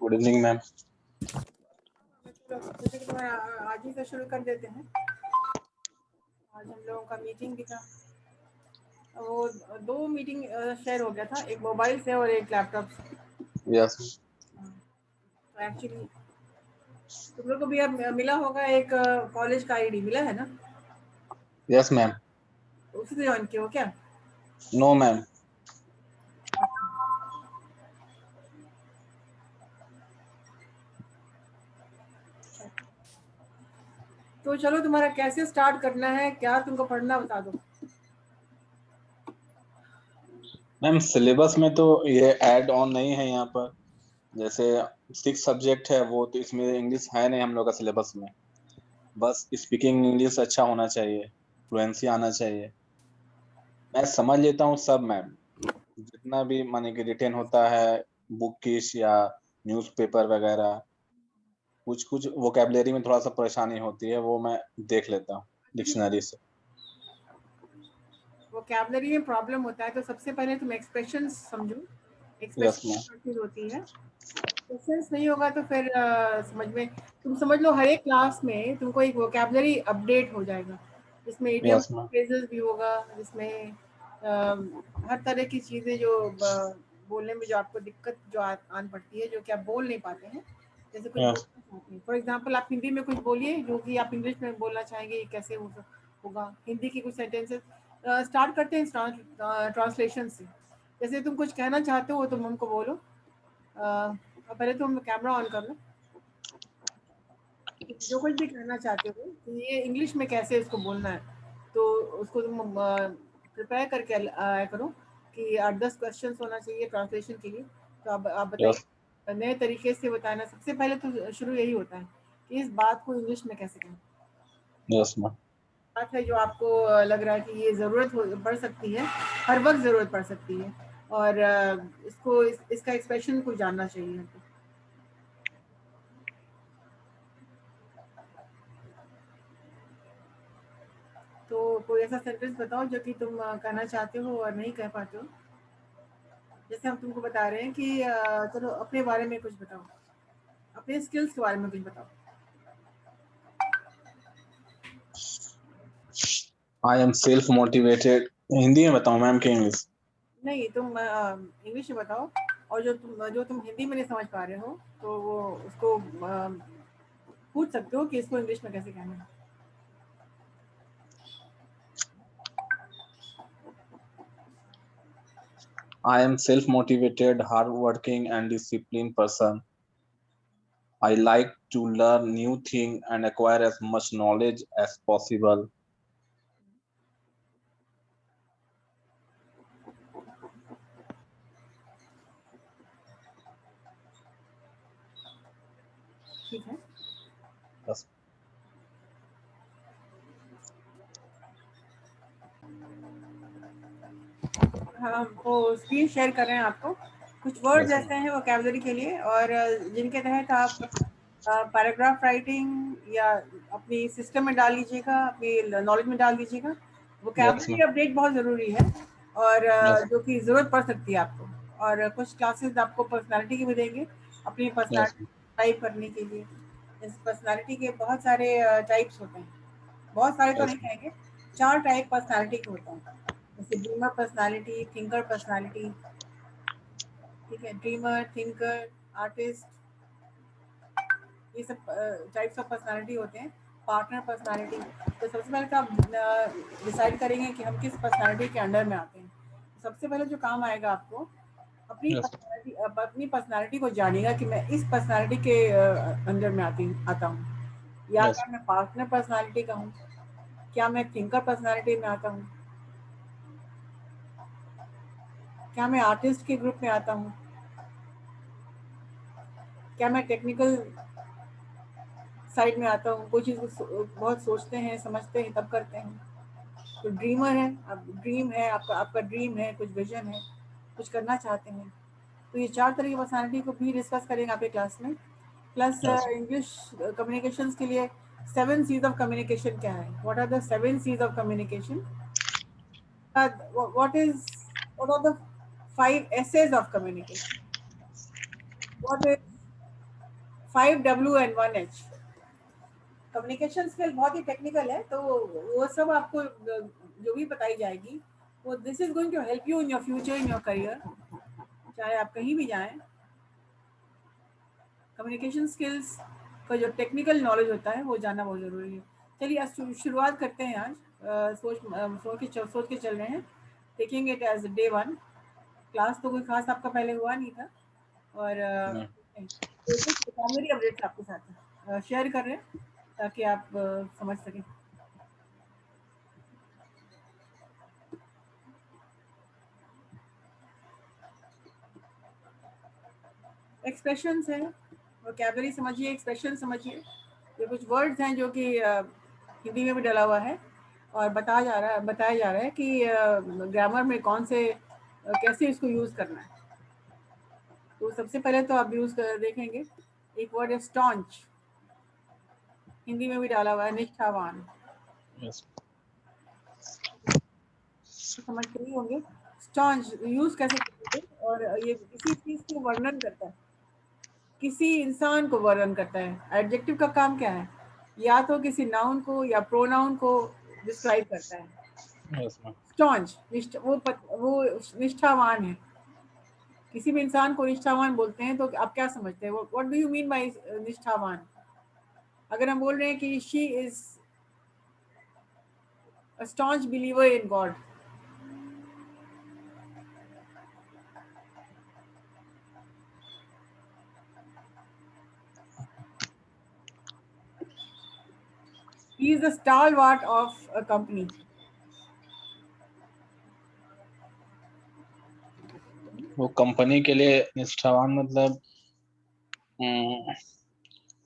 Good evening ma'am. जैसे कि आज ही से शुरू कर देते हैं। आज हम लोगों का मीटिंग भी था, वो 2 मीटिंग शेयर हो गया था, एक मोबाइल से और एक लैपटॉप से। यस तो एक्चुअली तुम लोग को भी अब मिला होगा, एक कॉलेज का आईडी मिला है ना? Yes ma'am. उसी से ज्वाइन किए हो क्या? No ma'am. तो चलो, तुम्हारा कैसे स्टार्ट करना है, क्या तुमको पढ़ना बता दो। मैम सिलेबस में तो ये ऐड ऑन नहीं है यहाँ पर। जैसे 6 सब्जेक्ट है वो, तो इसमें इंग्लिश है नहीं हम लोग का सिलेबस में। बस स्पीकिंग इंग्लिश अच्छा होना चाहिए, फ्लुएंसी आना चाहिए। मैं समझ लेता हूँ सब मैम, जितना भी माने कि रिटेन होता है, बुक किश या न्यूज़पेपर वगैरह, कुछ कुछ वोकेबलरी में थोड़ा सा परेशानी होती है, वो मैं देख लेता हूँ डिक्शनरी से। वोकैबुलरी में प्रॉब्लम होता है तो सबसे पहले तुम एक्सप्रेशंस समझो। Yes ma'am. एक्सप्रेशन होती है, एक्सप्रेशंस नहीं होगा तो फिर समझ में, तुम समझ लो हर एक क्लास में तुमको एक वोकैबुलरी अपडेट हो जाएगा, जिसमें इडियम यस मैम। फ्रेजेस भी होगा, जिसमें हर तरह की चीज़ें जो बोलने में जो आपको दिक्कत जो आन पड़ती है, जो कि आप बोल नहीं पाते हैं, जैसे कुछ यस बोलना चाहते हैं। फॉर एग्जांपल आप हिंदी में कुछ बोलिए जो कि आप इंग्लिश में बोलना चाहेंगे, कैसे होगा। हिंदी की कुछ सेंटेंसेस स्टार्ट करते हैं ट्रांसलेशन से। जैसे तुम कुछ कहना चाहते हो तुम हमको बोलो। पहले तुम कैमरा ऑन कर लो। जो कुछ भी कहना चाहते हो तो ये इंग्लिश में कैसे इसको बोलना है, तो उसको तुम प्रिपेयर करके आया करो कि 8-10 क्वेश्चन होना चाहिए ट्रांसलेशन के लिए। तो आप यस बताइए नए तरीके से बताना। सबसे पहले तो शुरू यही होता है कि इस बात को इंग्लिश में कैसे कहना। Yes ma'am. बात है जो आपको लग रहा है कि ये ज़रूरत पड़ सकती है, हर वक्त ज़रूरत पड़ सकती है, और इसका एक्सप्रेशन को जानना चाहिए हमको। तो कोई ऐसा सेंटेंस बताओ जो कि तुम कहना चाहते हो और नहीं कह पाते हो। जैसे हम तुमको बता रहे हैं कि चलो अपने बारे में कुछ बताओ, अपने स्किल्स के बारे में कुछ बताओ। I am self motivated. Hindi में बताऊं मैम कि इंग्लिश? नहीं, तुम इंग्लिश में बताओ, और जो तुम हिंदी में नहीं समझ पा रहे हो तो वो उसको पूछ सकते हो कि इसको इंग्लिश में कैसे कहना है। I am self-motivated, hard-working, and disciplined person. I like to learn new things and acquire as much knowledge as possible. ठीक है। Yes. हाँ, वो स्क्रीन शेयर कर रहे हैं आपको। कुछ वर्ड्स Yes, ऐसे हैं वोकैबुलरी के लिए, और जिनके तहत आप पैराग्राफ राइटिंग या अपनी सिस्टम में डाल लीजिएगा, अपनी नॉलेज में डाल दीजिएगा। yes, vocabulary ma'am. अपडेट बहुत ज़रूरी है, और Yes, जो कि ज़रूरत पड़ सकती है आपको। और कुछ क्लासेस आपको पर्सनालिटी की भी देंगे, अपनी yes, पर्सनालिटी टाइप करने के लिए। इस पर्सनालिटी के बहुत सारे टाइप्स होते हैं, बहुत सारे तो yes, नहीं कहेंगे, 4 टाइप पर्सनालिटी के होते हैं। जैसे ड्रीमर पर्सनालिटी, थिंकर पर्सनालिटी, ठीक है, ड्रीमर, थिंकर, आर्टिस्ट, ये सब टाइप्स ऑफ पर्सनालिटी होते हैं। Partner personality. तो सबसे पहले तो आप डिसाइड करेंगे कि हम किस पर्सनालिटी के अंडर में आते हैं। तो सबसे पहले जो काम आएगा आपको, yes, अपनी पर्सनालिटी को जानिएगा कि मैं इस पर्सनालिटी के अंडर में आता हूँ, या yes, क्या मैं पार्टनर पर्सनालिटी का हूँ, क्या मैं थिंकर पर्सनालिटी में आता हूँ, क्या मैं आर्टिस्ट के ग्रुप में आता हूँ, क्या मैं टेक्निकल साइड में आता हूँ, कोई चीज़ बहुत सोचते हैं, समझते हैं, तब करते हैं। तो ड्रीमर है, अब ड्रीम है आपका ड्रीम है, कुछ विजन है, कुछ करना चाहते हैं। तो ये 4 तरह की पर्सनालिटी को भी डिस्कस करेंगे आपके क्लास में। प्लस yes, इंग्लिश कम्युनिकेशंस के लिए 7 सीज ऑफ कम्युनिकेशन क्या है, what are the 7 C's of communication, what are the 5 S's of communication, what is 5W and 1H। Communication skill बहुत ही टेक्निकल है, तो वो सब आपको जो भी बताई जाएगी वो this is going to help you in your future, in your career, चाहे आप कहीं भी जाएं। कम्युनिकेशन स्किल्स का जो टेक्निकल नॉलेज होता है वो जानना बहुत ज़रूरी है। चलिए आज शुरुआत करते हैं। आज सोच के चल रहे हैं, taking it as day 1। Class तो कोई खास आपका पहले हुआ नहीं था, और कुछ वोकैबुलरी अपडेट्स आपके साथ शेयर कर रहे हैं ताकि आप समझ सकें। एक्सप्रेशंस हैं, वोकैबुलरी समझिए, एक्सप्रेशन समझिए। ये कुछ वर्ड्स हैं जो कि हिंदी में भी डला हुआ है, और बताया जा रहा है कि ग्रामर में कौन से कैसे इसको यूज़ करना है। तो सबसे पहले तो आप यूज़ देखेंगे, एक वर्ड है स्टॉन्च, हिंदी में भी डाला हुआ है निष्ठावान। समझते ही होंगे स्टॉन्च यूज़ कैसे करेंगे, और ये किसी चीज़ को वर्णन करता है, किसी इंसान को वर्णन करता है। एडजेक्टिव का काम क्या है, या तो किसी नाउन को या प्रोनाउन को डिस्क्राइब करता है। स्टॉन्च वो निष्ठावान है। किसी भी इंसान को निष्ठावान बोलते हैं तो आप क्या समझते हैं, what do you mean by निष्ठावान? अगर हम बोल रहे हैं कि she is a staunch believer in God, he is the stalwart of a company। वो कंपनी के लिए निष्ठावान मतलब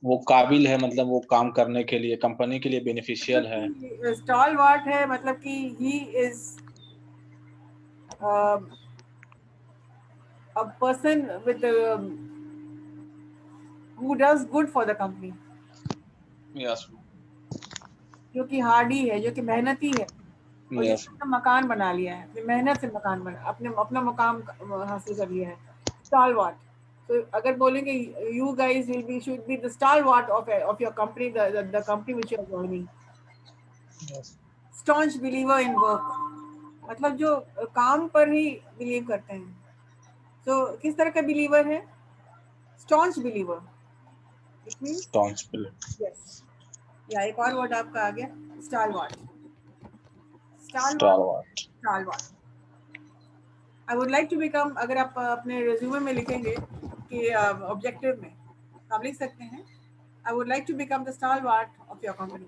वो काबिल है, मतलब वो काम करने के लिए कंपनी के लिए बेनिफिशियल है। स्टॉलवार्ट है मतलब कि he is a person with who does good for the company, yes जो कि हार्डी है, जो कि मेहनती है, और यस जिसने अपना मकान बना लिया है, अपनी मेहनत से मकान बना, अपना मकाम हासिल कर लिया है। स्टालवार्ट। तो अगर बोलेंगे you guys will be should be the stalwart of your company, the company which you are joining. Staunch believer in work मतलब जो काम पर ही बिलीव करते हैं। तो किस तरह का बिलीवर है? Staunch believer. It means staunch believer. Yes. या एक और वर्ड आपका आ गया, stalwart. Stalwart. Stalwart. I would like to become, अगर आप अपने रिज्यूमे में लिखेंगे कि ऑब्जेक्टिव में आप लिख सकते हैं, I would like to become the stalwart of your company.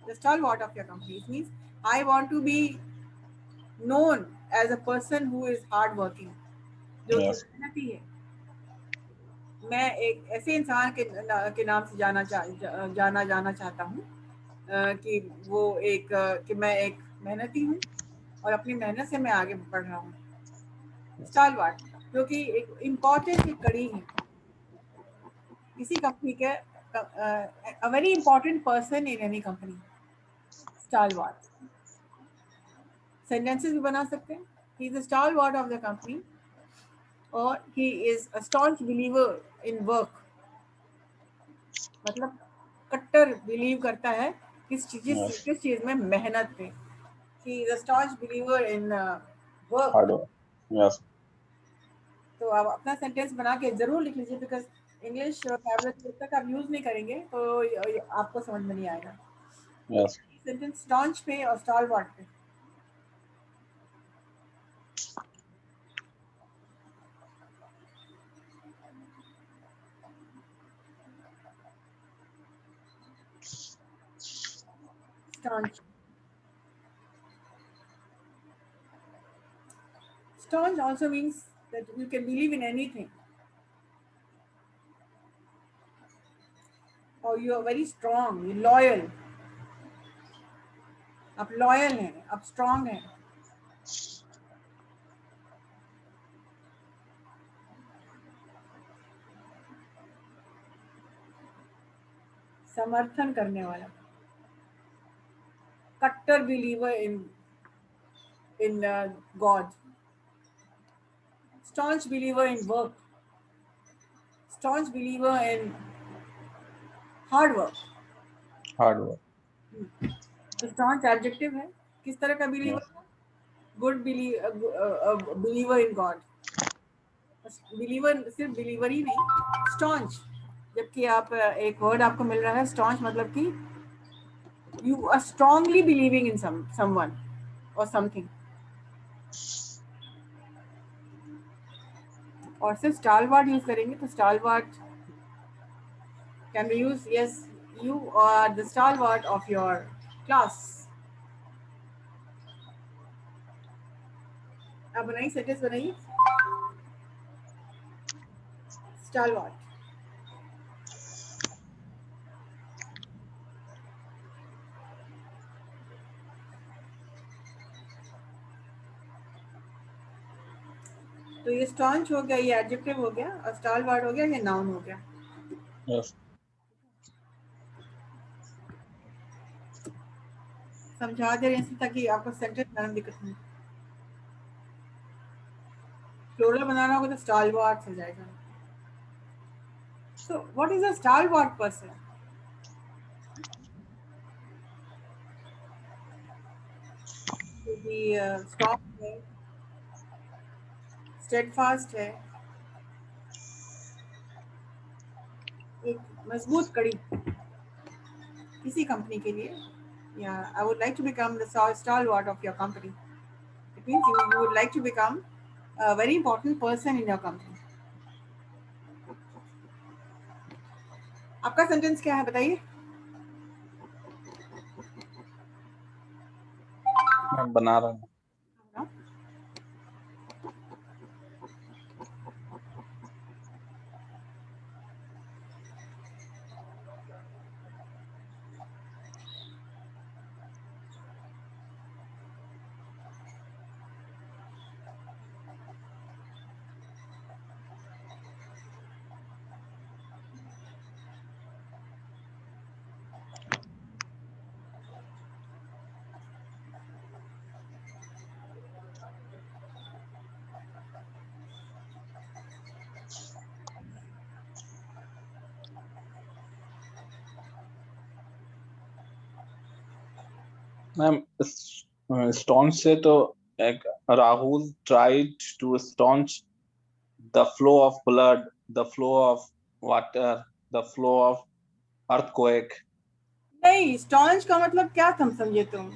The stalwart of your company, it means I want to be known as a person who is hard working, जो कि मेहनती है। मैं एक ऐसे इंसान के नाम से जाना जाना चाहता हूँ कि वो कि मैं एक मेहनती हूँ और अपनी मेहनत से मैं आगे बढ़ रहा हूँ। स्टालवार्ट जो कि एक इम्पॉर्टेंट कड़ी है किसी कंपनी के, a very important person in any company. Stalwart sentences भी बना सकते हैं, he is the stalwart of the company, और he is a staunch believer in work, मतलब कट्टर बिलीव करता है किस चीज में, मेहनत पे। he is a staunch believer in work। Hard work. Yes तो आप अपना सेंटेंस बना के जरूर लिख लीजिए, बिकॉज इंग्लिश वोकैबुलरी जब तक आप यूज नहीं करेंगे तो आपको समझ में नहीं आएगा। यस सेंटेंस स्टॉन्च पे और स्टालवार्ट पे। staunch staunch also means that you can believe in anything, or you are very strong, you loyal। आप लॉयल हैं, आप स्ट्रांग हैं। समर्थन करने वाला, कट्टर believer in God. staunch believer in work, staunch believer in hard work. Hard work. Staunch adjective है, किस तरह का बिलीवर है? Good believer in God. Believer सिर्फ बिलीवर ही नहीं, स्टॉन्च। जबकि आप एक वर्ड आपको मिल रहा है स्टॉन्च, मतलब कि you are strongly believing in someone और समथिंग। और सिर्फ स्टालवार्ट यूज करेंगे तो stalwart can be use, yes you are the stalwart of your class. आप बनाइए, सेंटेंस बनाइए। स्टालवार्ट। तो ये स्टॉन्च हो गया, ये एडजेक्टिव हो गया, और स्टालवार्ट हो गया, ये नाउन हो गया। यस। समझा दे रहे हैं ताकि आपको सेंटेंस बनाने में दिक्कत नहीं। फ्लोरल बनाना होगा तो स्टालवार्ट हो जाएगा। So what is a stalwart person? To be strong है, steadfast है, एक मजबूत कड़ी किसी कंपनी के लिए। Yeah, I would like to become the stalwart of your company. It means you would like to become a very important person in your company. आपका sentence क्या है बताइए? मैं बना रहा हूँ। मैम स्टॉन्च से तो एक Rahul tried to staunch the flow of blood, the flow of water, the flow of earthquake. नहीं, स्टॉन्च का मतलब क्या तुम समझे तुम?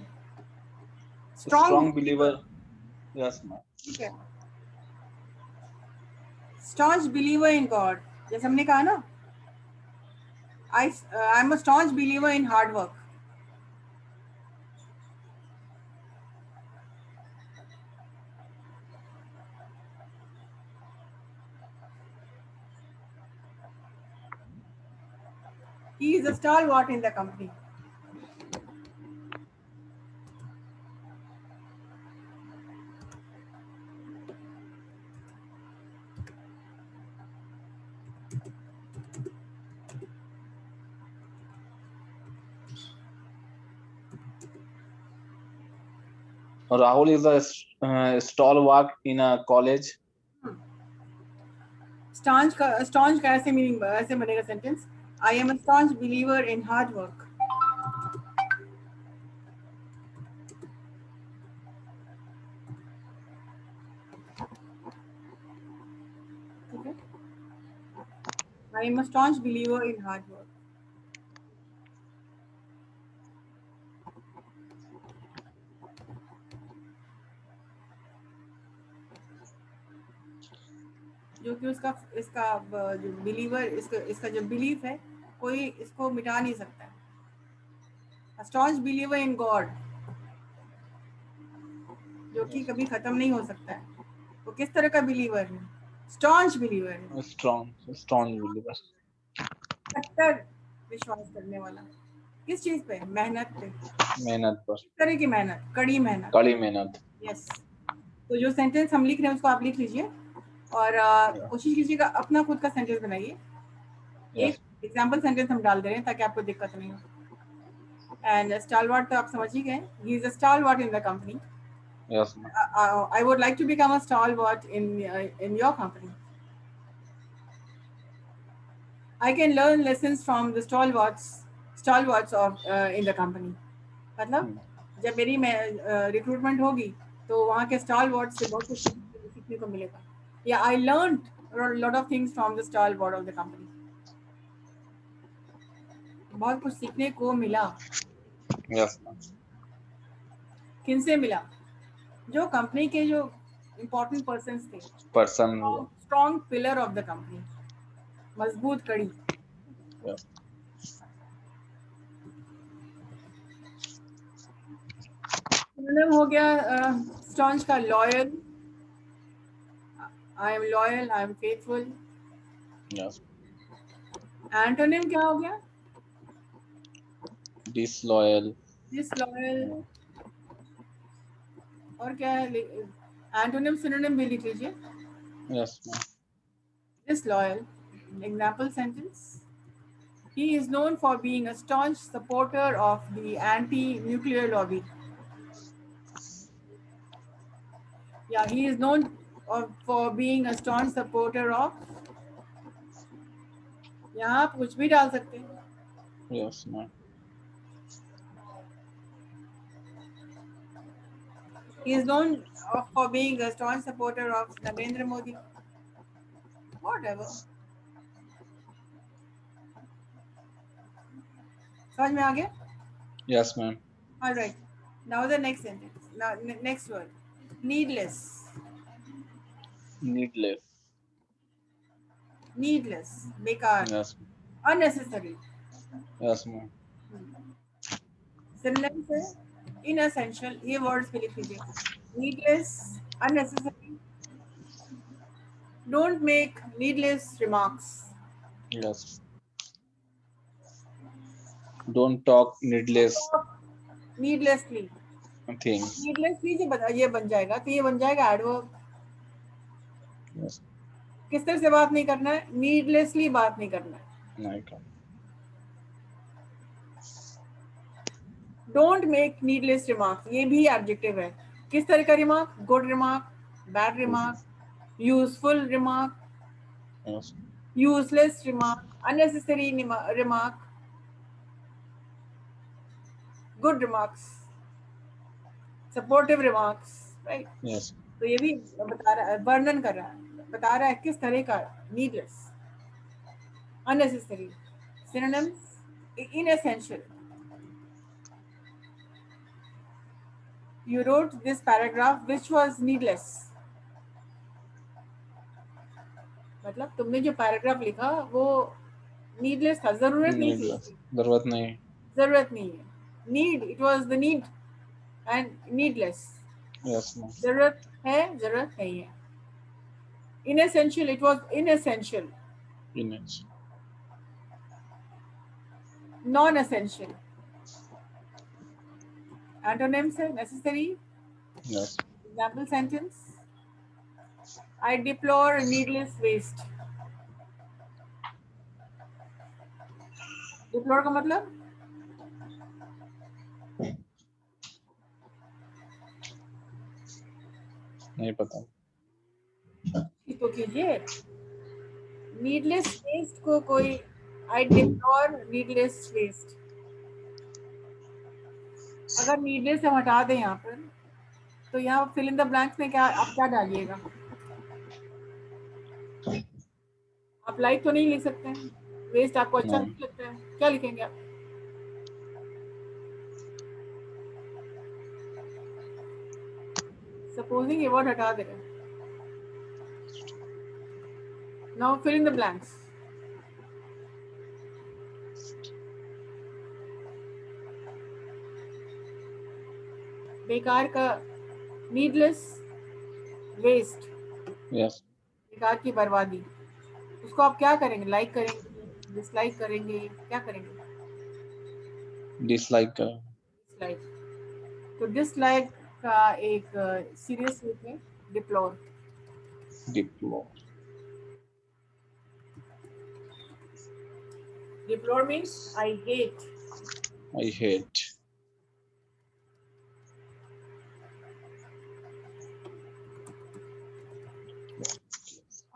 Strong believer. Yes ma'am. ठीक है, स्टॉन्च बिलीवर इन गॉड, जैसे हमने कहा ना, I am a staunch believer in hard work. He is a stalwart in the company. Rahul is a stalwart in a college. Staunch का ऐसे meaning ऐसे बनेगा sentence, I am a staunch believer in hard work. Okay. I am a staunch believer in hard work. जो कि उसका इसका जो believer, इसका जो बिलीफ है, कोई इसको मिटा नहीं सकता है। A staunch believer in God, जो कि कभी खत्म नहीं हो सकता है। वो किस तरह का बिलीवर है? स्टॉन्च बिलीवर है, स्ट्रॉन्ग बिलीवर, कट्टर विश्वास करने वाला। किस चीज पे? मेहनत पे। मेहनत पर। किस तरह की मेहनत? कड़ी मेहनत। कड़ी मेहनत। यस। तो जो सेंटेंस हम लिख रहे हैं उसको आप लिख लीजिए और कोशिश कीजिएगा अपना खुद का सेंटेंस बनाइए। एक एग्जाम्पल सेंटेंस हम डाल दे रहे हैं ताकि आपको दिक्कत नहीं हो। एंड स्टालवार्ट तो आप समझ ही गए, he is a stalwart in the company. Yes. I would like to become a stalwart in your company. I can learn lessons from the stalwarts of in the company. मतलब जब मेरी रिक्रूटमेंट होगी तो वहाँ के stalwarts से बहुत कुछ सीखने को मिलेगा. Yeah, I learned a lot of things from the stalwart of the company. बहुत कुछ सीखने को मिला. Yes, ma'am. किन से मिला? जो कंपनी के जो इम्पोर्टेंट पर्सन्स थे. Person. Strong pillar of the company, मजबूत कड़ी. Yes. सिनोनिम हो गया स्टॉन्च का loyal. I am loyal, I am faithful. Yes. Antonym क्या हो गया? Disloyal. डिसलॉयल. और क्या है? एंटोनिम सिनोनिम भी लिख लीजिए. Yes, ma'am. Disloyal. Example sentence. He is known for being a staunch supporter of the anti-nuclear lobby. Yeah, he is known for being a staunch supporter of. यहाँ आप कुछ भी डाल सकते हैं. Yes, ma'am. He is known for being a staunch supporter of Narendra Modi. Whatever. समझ में आ गया? Yes, ma'am. All right. Now the next sentence. Now next word. Needless. Needless. Needless. बेकार. Yes. Unnecessary. Yes, ma'am. Synonyms है inessential. ये words पे लिख लीजिए. Needless. Unnecessary. Don't make needless remarks. Yes. Don't talk needless Needlessly. things. Needlessly ये बन जाएगा तो ये बन जाएगा adverb. Yes. किस तरह से बात नहीं करना है? Needlessly बात नहीं करना है. Like. Don't make needless remarks. ये भी adjective है. किस तरह का remark? Good remark, bad remark, useful remark, Yes. useless remark, unnecessary remark, good remarks, supportive remarks, right? Yes. तो ये भी बता रहा है, वर्णन कर रहा है, बता रहा है किस तरह का needless, unnecessary. Synonyms: inessential. You wrote this paragraph which was needless. मतलब तुमने जो पैराग्राफ लिखा वो नीडलेस था, जरूरत नहीं थी. Needless. जरूरत नहीं. जरूरत नहीं है. Need, it was the need and needless. Yes, ma'am. जरूरत है, जरूरत नहीं है. Inessential, it was inessential. Image. Non essential. Antonyms है necessary. Yes. Example sentence. I deplore needless waste. Deplore का मतलब नहीं पता. तो कीजिए. नीडलेस वेस्ट को कोई आई डिप्लोर नीडलेस वेस्ट. अगर नीडलेस हम हटा दें यहाँ पर तो यहाँ फिल इन द ब्लैंक्स में क्या आप क्या डालिएगा? आप लाइक तो नहीं लिख सकते हैं. वेस्ट आपको अच्छा नहीं लगता है, क्या लिखेंगे आप? सपोजिंग ये वर्ड हटा दे रहे हैं. Now fill in the blanks. बेकार का नीडलेस वेस्ट. Yes. बेकार की बर्बादी. उसको आप क्या करेंगे? लाइक करेंगे, डिसलाइक करेंगे, क्या करेंगे? Dislike. डिसलाइक. तो डिसलाइक का एक सीरियस रूप है deplore. Deplore. Deplore means I hate. I hate.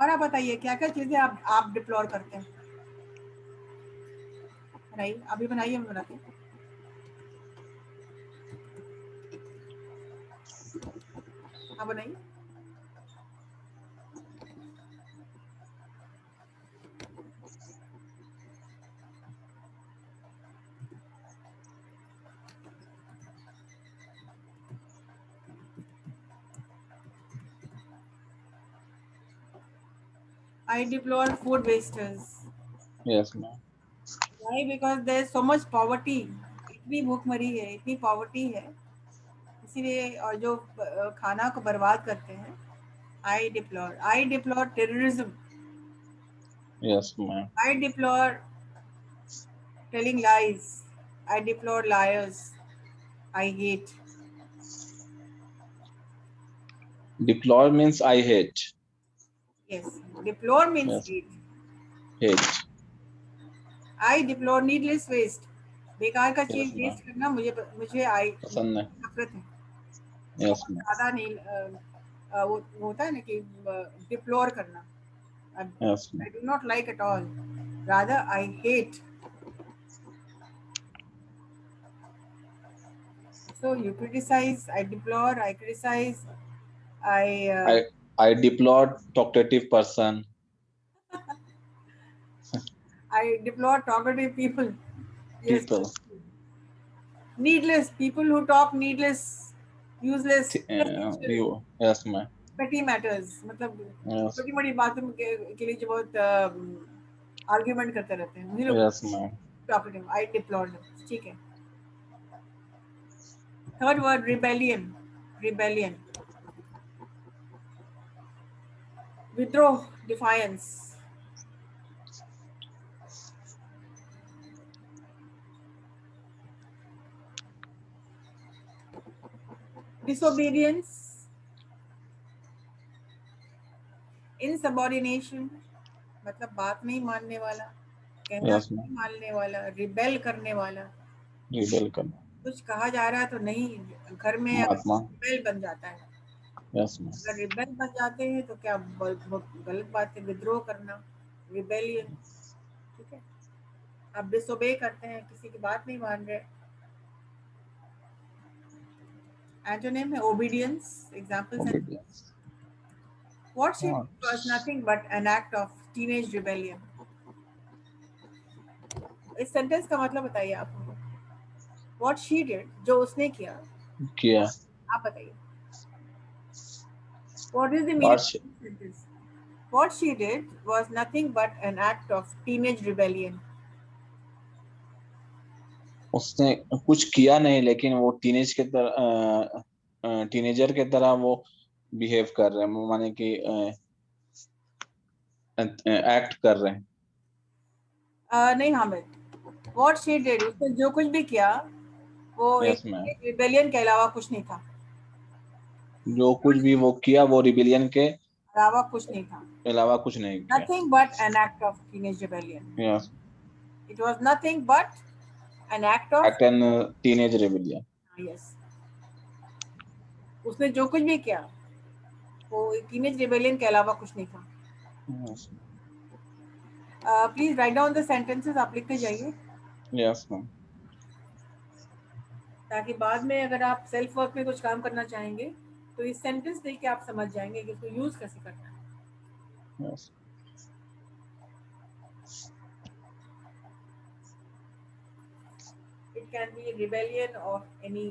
और आप बताइए क्या क्या चीजें आप डिप्लोर करते हैं? बनाइए, अभी बनाइए, हम बनाते हैं। हाँ बनाइए। I deplore food wasters. Yes, ma'am. Why? Because there is so much poverty. इतनी भूखमरी है, इतनी पॉवर्टी है, इसीलिए, और जो खाना को बर्बाद करते हैं। I deplore terrorism. Yes, ma'am. I deplore telling lies. I deplore liars. I hate. Deplore means I hate. Yes, deplore means Yes, hate. hate. I deplore needless waste. बेकार का Yes, चीज ma'am. वेस्ट करना मुझे पसंद है. नफरत है। Yes, बहुत ma'am. ज्यादा नहीं, वो होता है ना कि डिप्लोर करना। Yes, I ma'am. do not like at all. Rather, I hate. So you criticize, I deplore, I criticize, I I deplore talkative person. I deplore talkative people. Yes, People. needless people who talk needless, useless, unnecessary, You. Yes, ma'am. petty matters. मतलब Yes. छोटी मोटी बातों के लिए जो बहुत argument करते रहते हैं, उन्हीं लोग Yes, ma'am. talkative. I deplore them. ठीक है। Third word, rebellion. Rebellion. Withdraw, defiance. Disobedience, insubordination, मतलब बात नहीं मानने वाला, कहना Yes, नहीं ma'am. मानने वाला, रिबेल करने वाला। Rebel करना. कुछ कहा जा रहा है तो नहीं, घर में अगर महात्मा. रिबेल बन जाता है, Yes, ma'am. अगर रिबेल बन जाते हैं तो क्या बहुत गलत बात है। विद्रोह करना, रिबेलियन। ठीक है। आप डिसोबे करते हैं, किसी की बात नहीं मान रहे। एंटोनिम है obedience. Example sentence. Obedience. What she What? did was nothing but an act of teenage rebellion. इस सेंटेंस का मतलब बताइए आप हमको। What she did, जो उसने किया, किया. आप बताइए। What is the meaning What of she, this sentence? What she did was nothing but an act of teenage rebellion. उसने कुछ किया नहीं, लेकिन वो टीनेज के तरह टीनेजर के तरह वो बिहेव कर रहे हैं, माने कि एक्ट कर रहे हैं. नहीं हामिद, What she did, उसने जो कुछ भी किया वो यस एक मैम. रिबेलियन के अलावा कुछ नहीं था। जो कुछ भी वो किया वो रिबेलियन के अलावा कुछ नहीं था। अलावा कुछ नहीं किया. Nothing but an act of teenage rebellion. Yes. It was nothing but an act of act an teenage rebellion. yes. उसने जो कुछ भी किया वो टीनेज रिबेलियन के अलावा कुछ नहीं था। Yes. Please write down the sentences, आप लिखते जाइए, यस मैम. ताकि बाद में अगर आप सेल्फ वर्क में कुछ काम करना चाहेंगे तो इस सेंटेंस देख के आप समझ जाएंगे कि इसको यूज कैसे करना है। Yes. It can be a rebellion of any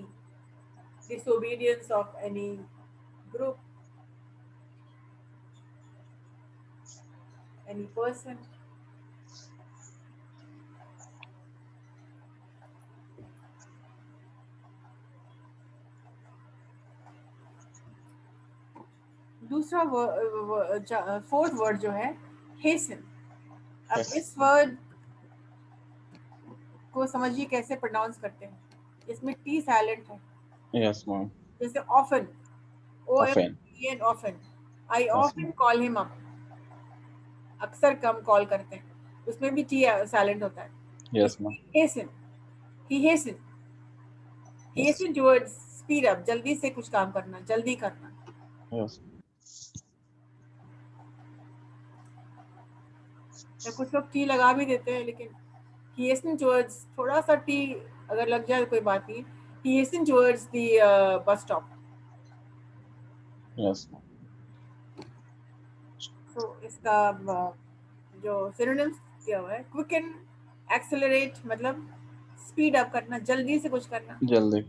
disobedience of any group, any person. दूसरा फोर्थ वर्ड जो है hasten. अब इस वर्ड को समझिए कैसे प्रोनाउंस करते हैं। इसमें टी साइलेंट है। Yes ma'am. जैसे often, OFEN, often. I often call him up. अक्सर कम कॉल करते हैं, उसमें भी टी साइलेंट होता है। Yes ma'am. hasten, he hasten, hasten towards, speed up, जल्दी से कुछ काम करना, जल्दी करना। यस. या कुछ लोग टी लगा भी देते हैं, लेकिन he hastened towards, थोड़ा सा टी अगर लग जाए कोई बात नहीं, he hastened towards the bus stop. Yes. So इसका जो synonyms क्या हुआ है, quicken, accelerate मतलब speed up करना, जल्दी से कुछ करना. जल्दी.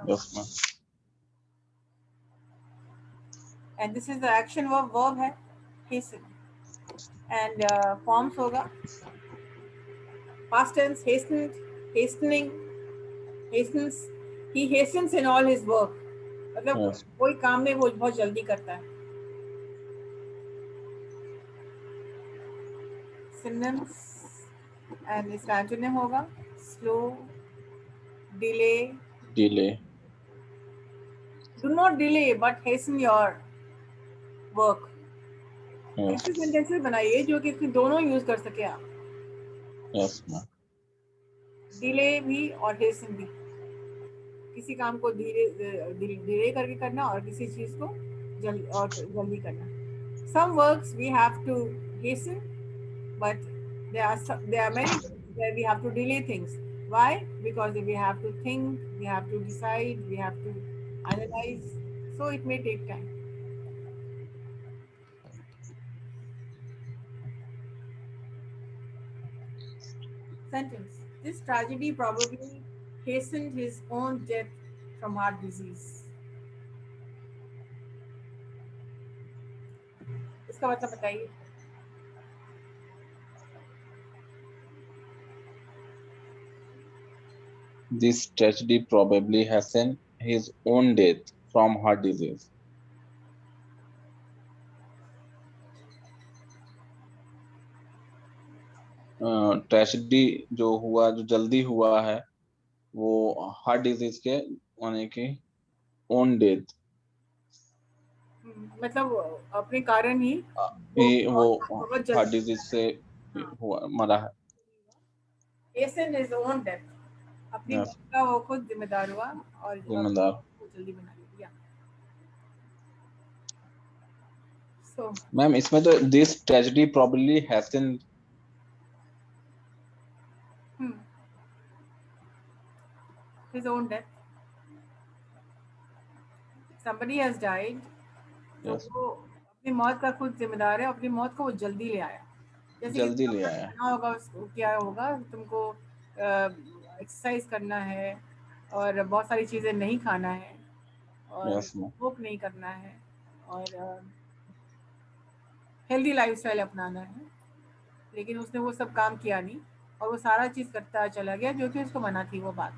Yes, ma'am. And this is the action verb है hasten. And forms होगा past tense, hastened, hastening, hastens, he hastens in all his work. मतलब Yes. कोई काम में वो बहुत जल्दी करता है. Synonyms and इसका antonym होगा slow, delay. Delay. Do not delay but hasten your work. Yes. ऐसे सेंटेंसेस बनाइए जो कि दोनों यूज कर सके आप. Yes, ma'am. डिले भी और हेसन भी, किसी काम को धीरे करके करना और किसी चीज को जल्दी करना. Some works we have to hasten, but there are many where we have to delay things. Why? Because we have to think, we have to decide, we have to analyze, so it may take time. Sentence: this tragedy probably hastened his own death from heart disease. इसका मतलब बताइए. This tragedy probably hastened his own death from heart disease. Tragedy जो हुआ, जो जल्दी हुआ है, वो हार्ट डिजीज के यानी कि ओन डेथ, मतलब अपने कारण ही वो बहुत हार्ट जल्दी डिजीज से हुआ, मरा है. hasten his own death. अपनी Yes. मौत का वो खुद जिम्मेदार हुआ और जिम्मेदार. वो जल्दी बना लिया. So मैम इसमें तो this tragedy probably hastened. his own death. Somebody has died. तो Yes. वो अपनी मौत का खुद जिम्मेदार है, अपनी मौत को वो जल्दी ले आया. जैसे कि जल्दी ले आया. करना होगा उसको, क्या होगा, तुमको एक्सरसाइज करना है और बहुत सारी चीज़ें नहीं खाना है और Yes, ma'am. स्मोक नहीं करना है और हेल्दी लाइफस्टाइल अपनाना है. लेकिन उसने वो सब काम किया नहीं और वो सारा चीज़ करता चला गया जो कि उसको मना थी वो बात.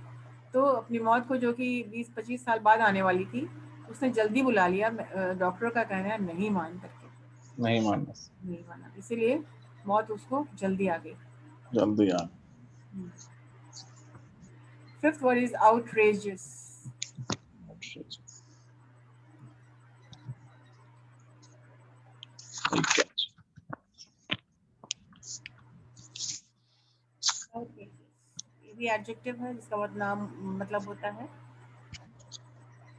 तो अपनी मौत को जो कि 20-25 साल बाद आने वाली थी, उसने जल्दी बुला लिया. डॉक्टर का कहना है नहीं मान करके, नहीं मानना, नहीं माना, इसीलिए मौत उसको जल्दी आ गई. जल्दी आ. Fifth word is outrageous. ये भी एडजेक्टिव है जिसका मतलब होता है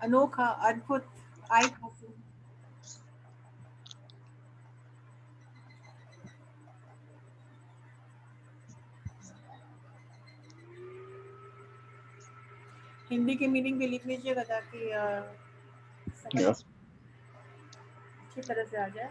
अनोखा, अद्भुत, आई खासी. हिंदी की मीनिंग भी लिख लीजिएगा ताकि समझ अच्छी तरह से आ जाए.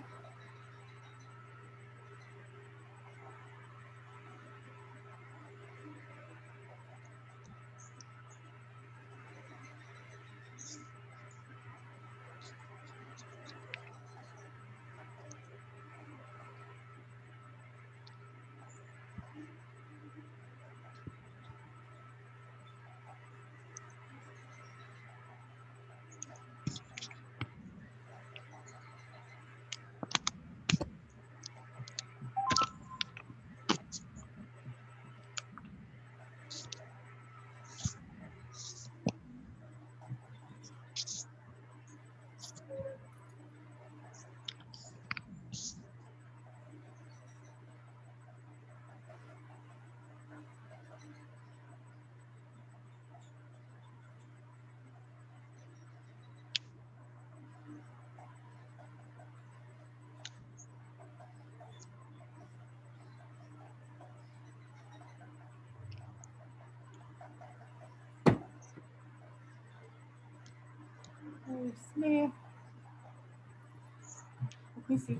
इसमें let me see.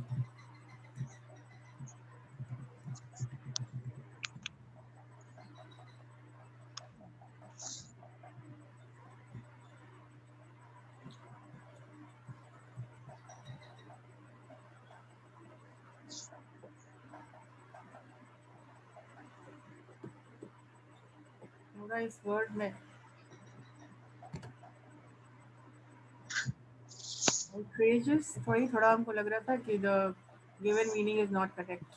पूरा इस वर्ड में outrageous थोड़ा हमको लग रहा था कि the given meaning is not correct.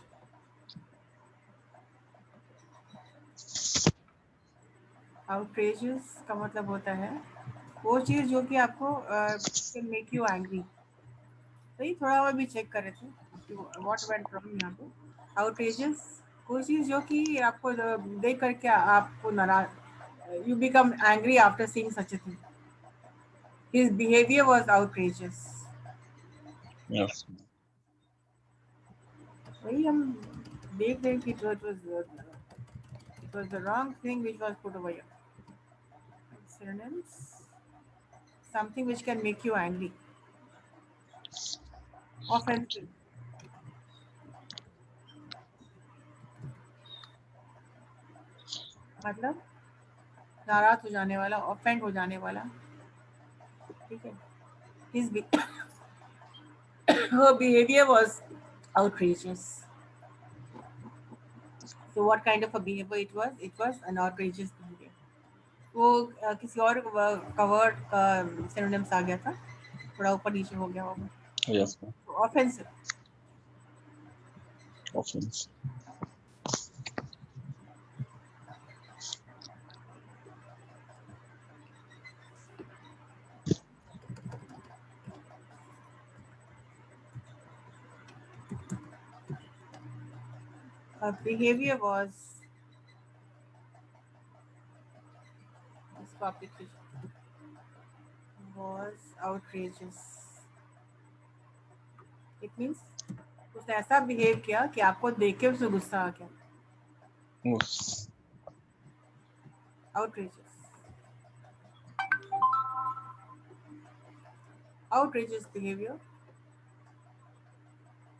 outrageous का मतलब होता है वो चीज़ जो कि आपको can make you angry. सही, थोड़ा और भी चेक कर रहे थे व्हाट वेंट रॉन्ग यहाँ पे. outrageous कोई चीज़ जो कि आपको देख करके आपको नाराज, you become angry after seeing such a thing. His behavior was outrageous. Yes. वही हम देख रहे हैं कि it was the wrong thing which was put over here. Synonyms: something which can make you angry. Offensive. मतलब नाराज हो जाने वाला, ऑफेंड हो जाने वाला. ठीक है. His her behavior was outrageous. So what kind of a behavior it was? It was an outrageous behavior. वो किसी और का वर्ड का सिनोनिम्स आ गया था, थोड़ा ऊपर नीचे हो गया होगा. Yes. Offensive. Offense. Her behavior was इसको आप लिख लीजिए. Was outrageous. It means उसने ऐसा बिहेव किया कि आपको देख के उसे गुस्सा आ गया. Yes. Outrageous. Outrageous behavior.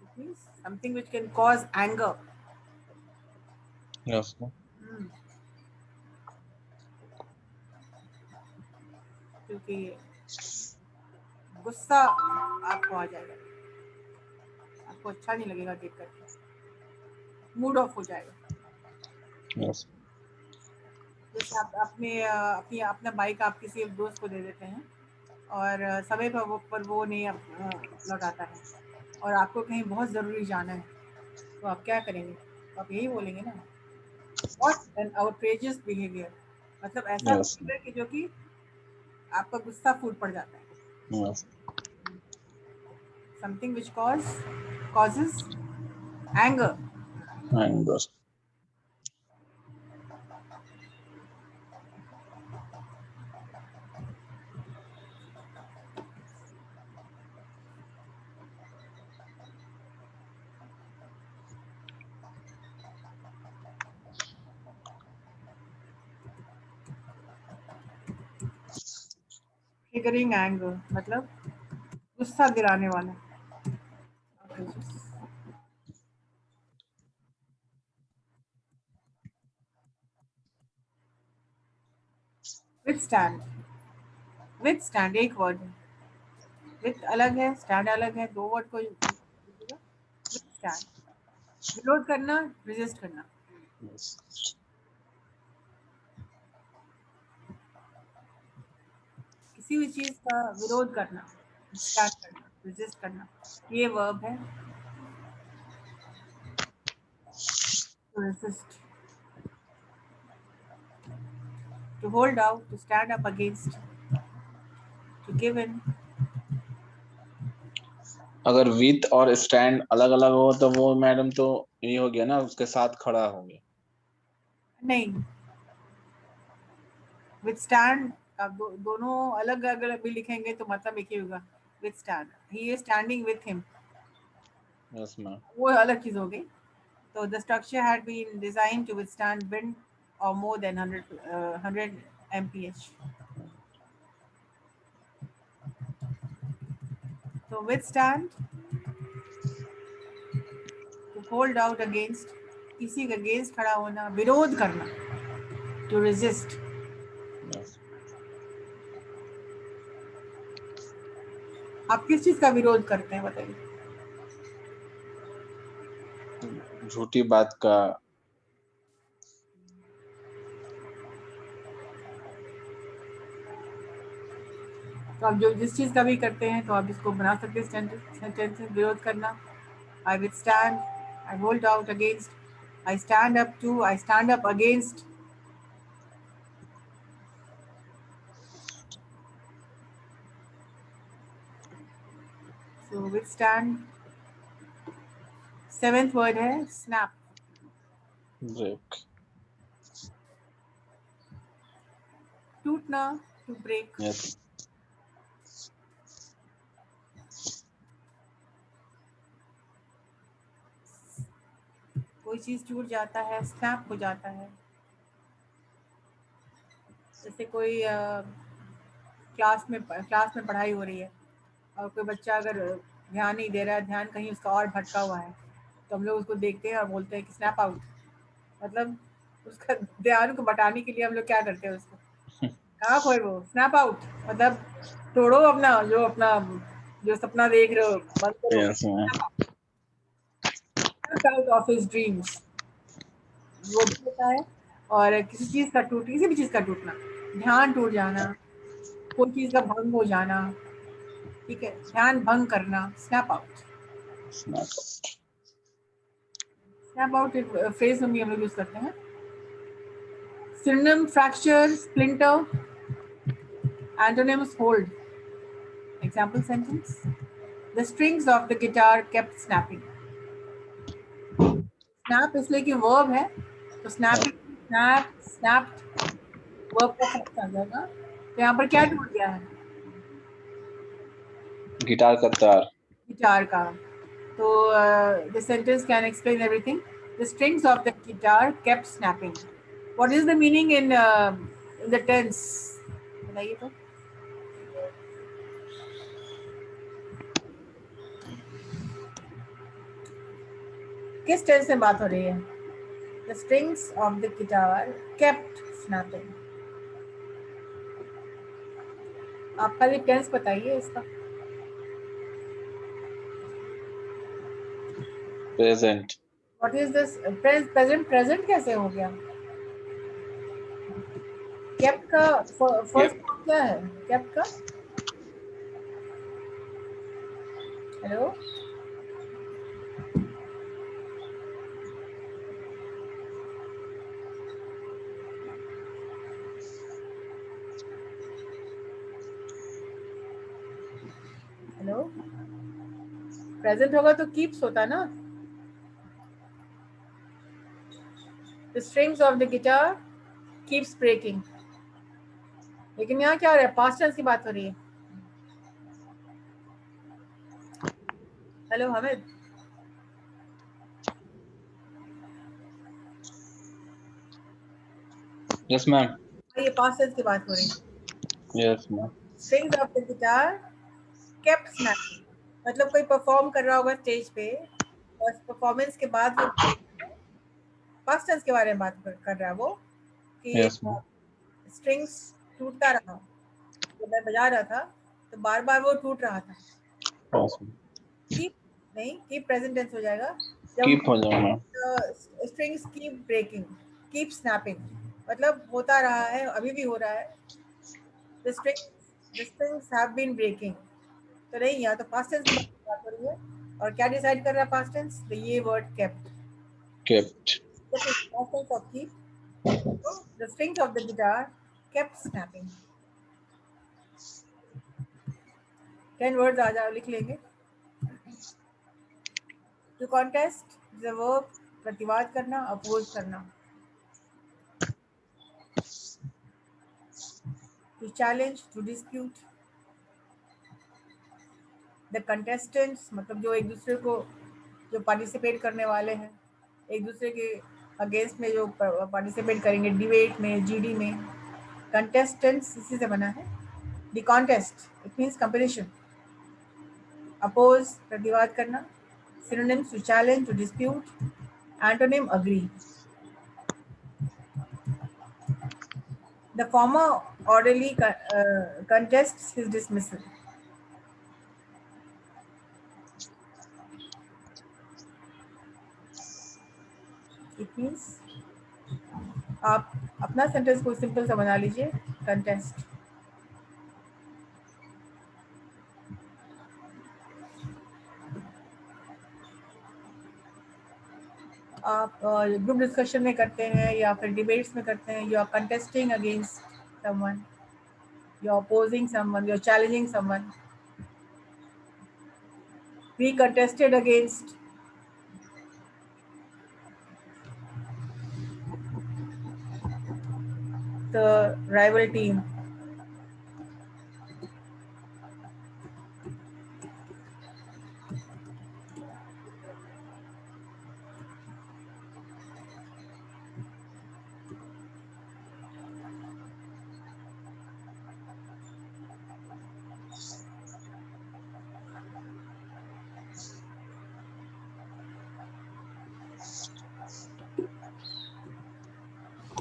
It means something which can cause anger. Yes. क्योंकि गुस्सा आपको आ जाएगा, आपको अच्छा नहीं लगेगा देख करके, मूड ऑफ हो जाएगा. Yes. जैसे आप अपना बाइक आप किसी एक दोस्त को दे देते हैं और समय पर वो नहीं लगाता है और आपको कहीं बहुत ज़रूरी जाना है, तो आप क्या करेंगे? तो आप यही बोलेंगे ना, व्हाट एन आउटरेजियस बिहेवियर. मतलब ऐसा Yes. बिहेवियर कि जो कि आपका गुस्सा फूट पड़ जाता है. Yes. Something which causes anger. Anger. Triggering anger मतलब गुस्सा दिलाने वाला. विथस्टैंड. विथस्टैंड एक वर्ड है, विथ अलग है, स्टैंड अलग है, दो वर्ड को विथस्टैंड. विरोध करना, रेजिस्ट करना. Yes. किसी भी चीज का विरोध करना, स्टैंड करना, रेजिस्ट करना, ये वर्ब है. To resist, to hold out, to stand up against, to give in. अगर विथ और स्टैंड अलग अलग हो तो वो मैडम तो ये हो गया ना, उसके साथ खड़ा हो गया. नहीं, withstand आप दोनों अलग अलग भी लिखेंगे तो मतलब एक ही होगा. withstand, he is standing with him, Yes, ma'am. वो अलग चीज हो गई. तो the structure had been designed to withstand wind or more than 100 mph. So withstand, to hold out against, किसी के अगेंस्ट खड़ा होना, विरोध करना, to resist. Yes. आप किस चीज का विरोध करते हैं बताइए? झूठी बात का। तो आप जो जिस चीज का भी करते हैं तो आप इसको बना सकते हैं सेंटेंस में, विरोध करना। I withstand, I hold out against, I stand up to, I stand up against. So withstand. 7th word है snap. Break. टूटना, to break. Yes. कोई चीज टूट जाता है, स्नैप हो जाता है। जैसे कोई क्लास में पढ़ाई हो रही है और कोई बच्चा अगर ध्यान नहीं दे रहा है, ध्यान कहीं उसका और भटका हुआ है, तो हम लोग उसको देखते हैं और बोलते हैं कि स्नैप आउट। मतलब उसका ध्यान को बटाने के लिए हम लोग क्या करते हैं, उसको कहाँ खोए वो, स्नैप आउट। मतलब तोड़ो अपना जो सपना देख रहे हो, बंद करो। Yes, ma'am. Snap out of his dreams, वो भी होता है। और किसी भी चीज का टूटना, ध्यान टूट जाना, कोई चीज का भंग हो जाना, ठीक है, ध्यान भंग करना, snap out. Snap. Snap out एक फ्रेज में भी हम लोग यूज करते हैं। Synonym fracture, splinter, antonyms hold. Example sentence: the strings of the guitar kept snapping. Snap इसलिए कि verb है, तो snapping, snap, snapped, verb का फॉर्म आ जाएगा। तो यहाँ पर क्या टूट गया है? गिटार का तार। गिटार का। तो the sentence can explain everything. The strings of the guitar kept snapping. What is the meaning in the tense? बताइए तो। किस टेंस में बात हो रही है? The strings of the guitar kept snapping. आप खाली टेंस बताइए इसका। Present. What is this? Present कैसे हो गया? kept का फर्स्ट फॉर्म क्या है? kept का हेलो, हेलो, प्रेजेंट होगा तो कीप्स होता ना। The strings of the guitar keeps breaking. लेकिन यहाँ क्या हो रहा है? पास्ट टेंस की बात हो रही है। Hello Hamid, yes ma'am. ये पास्ट टेंस की बात हो रही है। Yes ma'am. Strings of the guitar kept snapping, मतलब कोई परफॉर्म कर रहा होगा स्टेज पे और परफॉर्मेंस के बाद वो पास्ट टेंस के बारे में बात कर रहा है वो कि यस मैम। स्ट्रिंग्स टूटता रहा, जब मैं बजा रहा था तो बार बार वो टूट रहा था। Yes ma'am. कीप नहीं, कीप प्रेजेंट टेंस हो जाएगा कीप हो जाएगा मैम। जब strings keep breaking, keep snapping, मतलब होता रहा है, अभी भी हो रहा है। The strings have been breaking. तो नहीं, यहाँ तो पास्ट टेंस की बात हो रही है। और क्या डिसाइड कर रहा है पास्ट टेंस? तो ये word kept. Kept. Kept is past tense of keep. So the strings of the guitar kept snapping. 10 words आ जाओ, लिख लेंगे। To contest is a verb, प्रतिवाद करना, अपोज करना। To challenge, to dispute. The contestants मतलब जो एक दूसरे को, जो पार्टिसिपेट करने वाले हैं, एक दूसरे के अगेंस्ट में जो पार्टिसिपेट करेंगे, डिबेट में, जीडी में। कंटेस्टेंट्स इसी से बना है। The contest it means competition. Oppose प्रतिवाद करना, synonyms to challenge, to dispute, antonym agree. The former orderly contests his dismissal. It means आप अपना सेंटेंस को सिंपल सा बना लीजिए, कंटेस्ट। आप ग्रुप डिस्कशन में करते हैं या फिर डिबेट्स में करते हैं, you are contesting against someone, you are opposing someone, you are challenging someone. We contested against the rival team.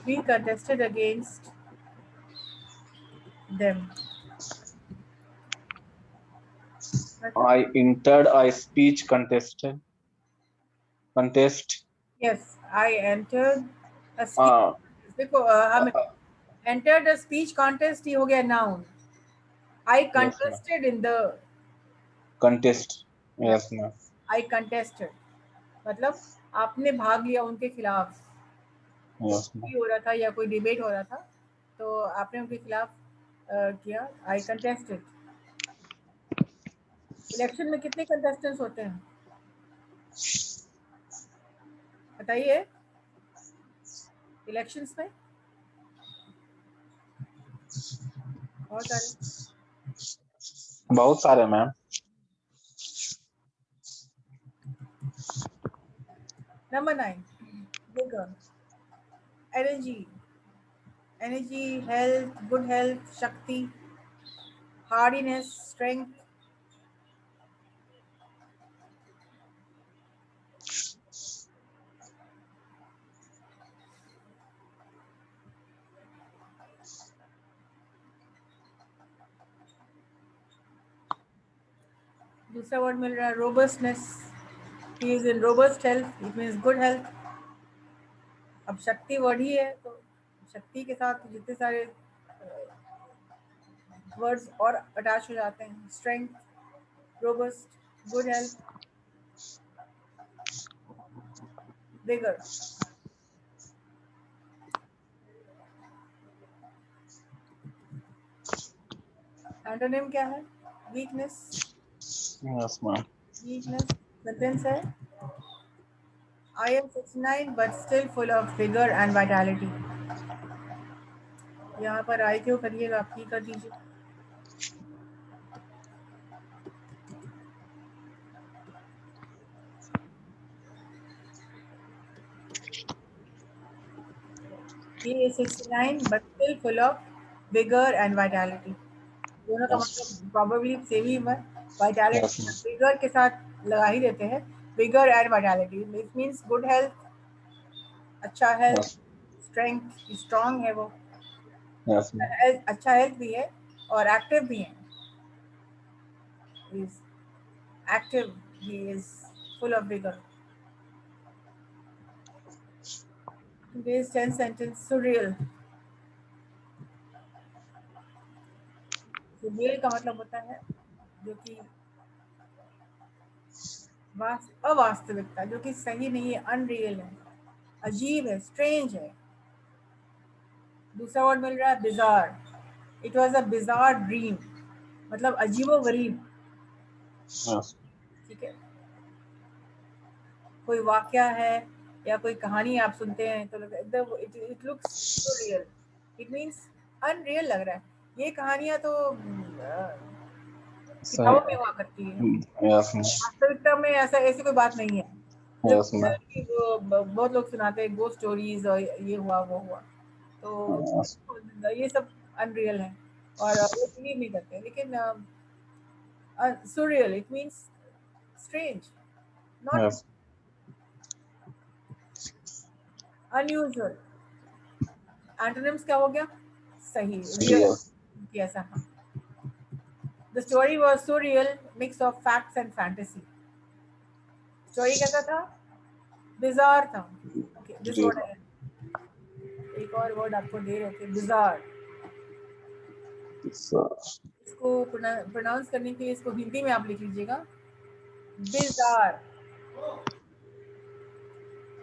We contested against them. I entered a speech contest. Yes, I entered a speech. देखो हम entered a speech contest, ये हो गया noun. I contested in the contest. Yes, ma'am. I contested मतलब आपने भाग लिया उनके खिलाफ। Yes, ma'am. हो रहा था या कोई डिबेट हो रहा था तो आपने उनके खिलाफ किया, I contested. इलेक्शन में कितने कंटेस्टेंट्स होते हैं बताइए? इलेक्शंस में बहुत सारे ma'am. Number 9, vigor, energy, health, good health, shakti, hardiness, strength. दूसरा वर्ड मिल रहा है robustness. He is in robust health. It means good health. अब शक्ति वर्ड ही है तो शक्ति के साथ जितने सारे वर्ड्स और अटैच हो जाते हैं। Strength, robust, good health, vigour. Antonym क्या है? Weakness. Yes, ma'am. Weakness sentence है I am 69 but still full of vigor and vitality. यहाँ पर आई क्यों करिएगा, आप ही कर दीजिए। He is 69 but still full of vigor and vitality. दोनों का मतलब probably सेम ही है। Vitality vigor के साथ लगा ही देते हैं। Vigor and vitality. It means good health, अच्छा health, strength, strong है वो। अच्छा हेल्थ भी है और एक्टिव भी है। He is active. He is full of vigor. Today's 10th sentence, surreal. surreal का मतलब होता है जो कि अवास्तविकता, जो कि सही नहीं है, अनरियल है, अजीब है, स्ट्रेंज है। दूसरा वर्ड मिल रहा है bizarre. It was a bizarre dream, मतलब अजीबो गरीब। ठीक है, कोई वाकया है या कोई कहानी आप सुनते हैं तो it looks so real, it means unreal लग रहा है। ये कहानियां तो किताबों में हुआ करती है, वास्तविकता में ऐसी कोई बात नहीं है। बहुत लोग सुनाते हैं गो स्टोरीज और ये हुआ वो हुआ, तो ये सब अनरियल है और वो बिलीव नहीं करते। लेकिन surreal, it means strange, not Yes. unusual. Antonyms क्या हो गया? सही, real. Real. Yes, हाँ. The story was surreal, mix of facts and fantasy. Story कैसा था? Bizarre था. Okay, this ji. word है. एक और word आपको दे रहे थे, bizarre. इसको प्रोनाउंस करने के लिए इसको हिंदी में आप लिख लीजिएगा, bizarre.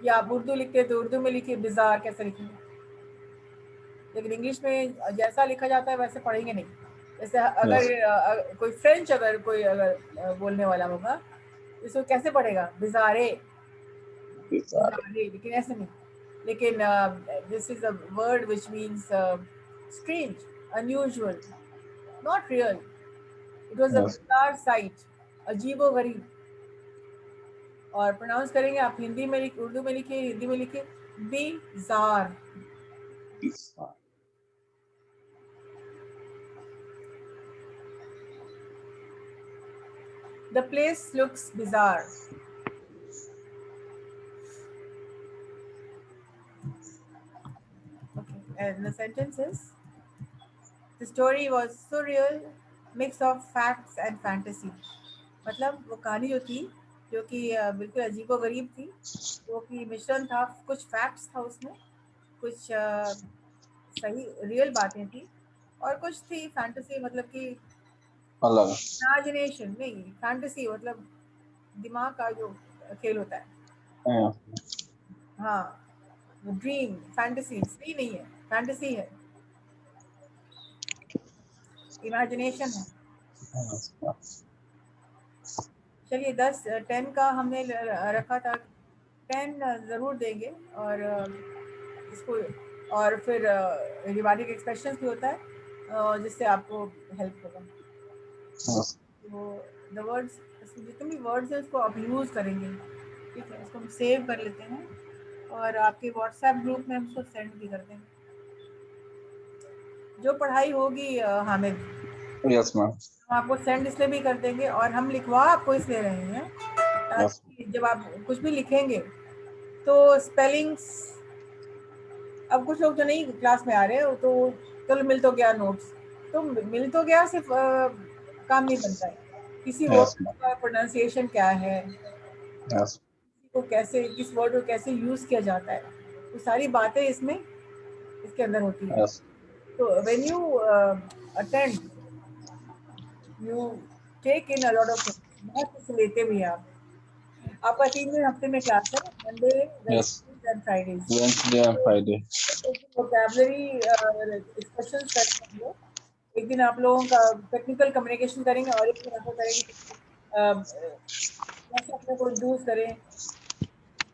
या आप उर्दू लिखते हैं तो उर्दू में लिखिए bizarre, कैसे लिखेंगे? लेकिन इंग्लिश में जैसा लिखा जाता है वैसे पढ़ेंगे नहीं. जैसे अगर कोई फ्रेंच अगर कोई बोलने वाला होगा, इसको कैसे पढ़ेगा? बिजारे, लेकिन ऐसे नहीं. लेकिन this is a word which means strange, unusual, not real. It was a bizarre sight, अजीबो-गरीब. और प्रोनाउंस करेंगे आप हिंदी में उर्दू में लिखिए, हिंदी में लिखिए bizarre. The place looks bizarre. Okay, and the sentence is, the story was surreal, mix of facts and fantasy. मतलब वो कहानी जो थी, जो कि बिल्कुल अजीबो-गरीब थी, वो कि मिश्रण था, कुछ फैक्ट्स था उसमें, कुछ सही रियल बातें थी, और कुछ थी फैंटेसी, मतलब कि अलग. इमेजिनेशन नहीं, फैंटेसी मतलब दिमाग का जो खेल होता है. हाँ, ड्रीम, फैंटेसी सही नहीं है, फैंटेसी है, इमेजिनेशन है. चलिए 10 का हमने रखा था, 10 ज़रूर देंगे. और इसको, और फिर रिवार्डिंग एक्सप्रेशंस भी होता है जिससे आपको हेल्प होगा. तो द वर्ड्स, जितने भी वर्ड्स हैं उसको आप यूज़ करेंगे. ठीक है, इसको हम सेव कर लेते हैं और आपके व्हाट्सएप ग्रुप में हम उसको सेंड भी कर देंगे. जो पढ़ाई होगी हामिद, यस मैम. हम आपको सेंड इसलिए भी कर देंगे, और हम लिखवा आपको इसलिए रहे हैं ताकि जब आप कुछ भी लिखेंगे तो स्पेलिंग्स, अब कुछ लोग जो नहीं क्लास में आ रहे हो तो चलो मिल तो गया नोट्स, तो मिल तो गया सिर्फ काम नहीं बनता है. किसी वर्ड का प्रोनाउंसिएशन क्या है, को कैसे, किस वर्ड को कैसे यूज़ किया जाता है, वो सारी बातें इसमें इसके अंदर होती है. तो when you attend, you take in a lot of things. बहुत कुछ लेते भी हैं आप. आपका 3 दिन हफ्ते में क्लास है, Monday, Wednesday and Fridays. Wednesday and Friday. एक दिन वोकैबुलरी एक्सप्रेशंस करेंगे हम लोग, एक दिन आप लोगों का टेक्निकल कम्युनिकेशन करेंगे, और एक दिन आपको करेंगे कैसे अपने को यूज़ करें.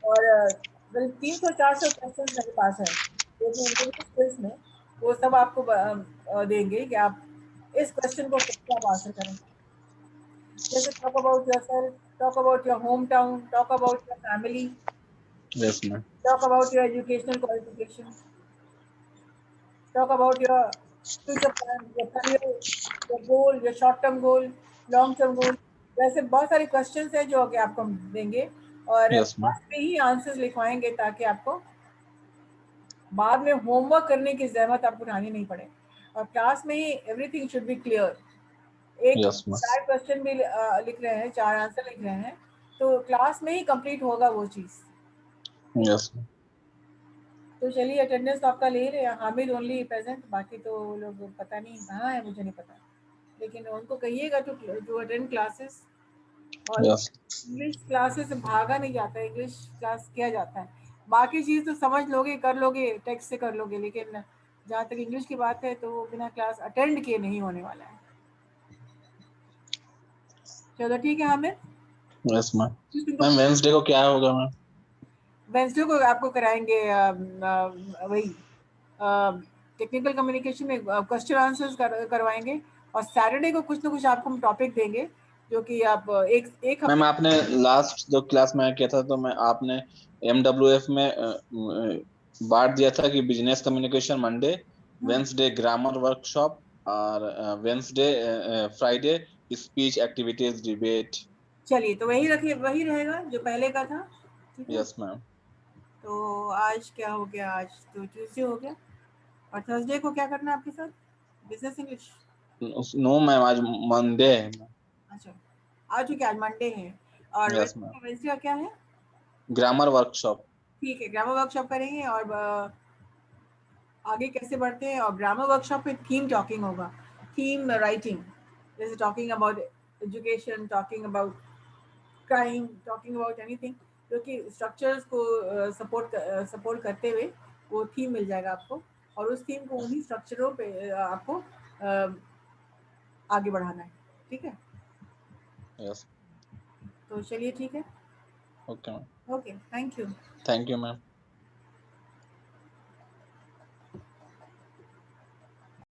और 300-400 क्वेश्चन मेरे पास है जो कि इंग्लिश स्किल्स में, वो सब आपको देंगे कि आप इस क्वेश्चन को कैसे आप आंसर करें. जैसे talk about yourself, talk about your home town, talk about your family, yes ma'am. talk about your educational qualification, talk about your future plan, your career, your goal, your short term goal, long term goal. वैसे बहुत सारे questions हैं जो कि आपको हम देंगे, और क्लास में ही आंसर्स लिखवाएंगे ताकि आपको बाद में होमवर्क करने की जहमत आपको उठानी नहीं पड़े. और क्लास में ही एवरीथिंग शुड बी क्लियर. एक 4 क्वेश्चन भी लिख रहे हैं, 4 आंसर लिख रहे हैं, तो क्लास में ही कंप्लीट होगा वो चीज़. यस. तो चलिए, अटेंडेंस तो आपका ले रहे हैं, हामिद ओनली प्रेजेंट, बाकी तो लोग पता नहीं कहाँ है, मुझे नहीं पता. लेकिन उनको कहिएगा टू अटेंड क्लासेस. और इंग्लिश क्लासेस भागा नहीं जाता है, इंग्लिश क्लास किया जाता है. बाकी चीज़ तो समझ लोगे, कर लोगे, टेक्स्ट से कर लोगे, लेकिन जहाँ तक इंग्लिश की बात है तो वो बिना क्लास अटेंड किए नहीं होने वाला है. चलो ठीक है Hamid. Yes ma'am. Ma'am Wednesday को क्या होगा मैम? वेडनेसडे को आपको कराएंगे वही टेक्निकल कम्युनिकेशन में क्वेश्चन आंसर्स करवाएंगे, और सैटरडे को कुछ ना कुछ आपको हम टॉपिक देंगे जो कि आप एक मैम आपने लास्ट जो क्लास में किया था तो मैं आपने MWF में बांट दिया था कि business communication Monday, Wednesday grammar workshop, और Wednesday Friday speech activities debate. चलिए तो वही रखिए, वही रहेगा जो पहले का था, ठीक है। Yes ma'am. तो आज क्या हो गया, आज तो ट्यूसडे हो गया, और थर्सडे को क्या करना है आपके साथ, बिजनेस इंग्लिश। नो मैम, आज मंडे है। अच्छा, आज क्या, आज मंडे है, और यस मैम। वेडनेसडे का क्या है। Grammar workshop. ठीक है, ग्रामर वर्कशॉप करेंगे, और आगे कैसे बढ़ते हैं। और ग्रामर वर्कशॉप में थीम टॉकिंग होगा, थीम राइटिंग, जैसे talking about education, talking about crime, talking about anything, जो कि स्ट्रक्चर्स को सपोर्ट करते हुए वो थीम मिल जाएगा आपको, और उस थीम को उन्हीं स्ट्रक्चरों पे आपको आगे बढ़ाना है, ठीक है। यस। तो चलिए ठीक है, okay ma'am. Okay, thank you. Thank you ma'am.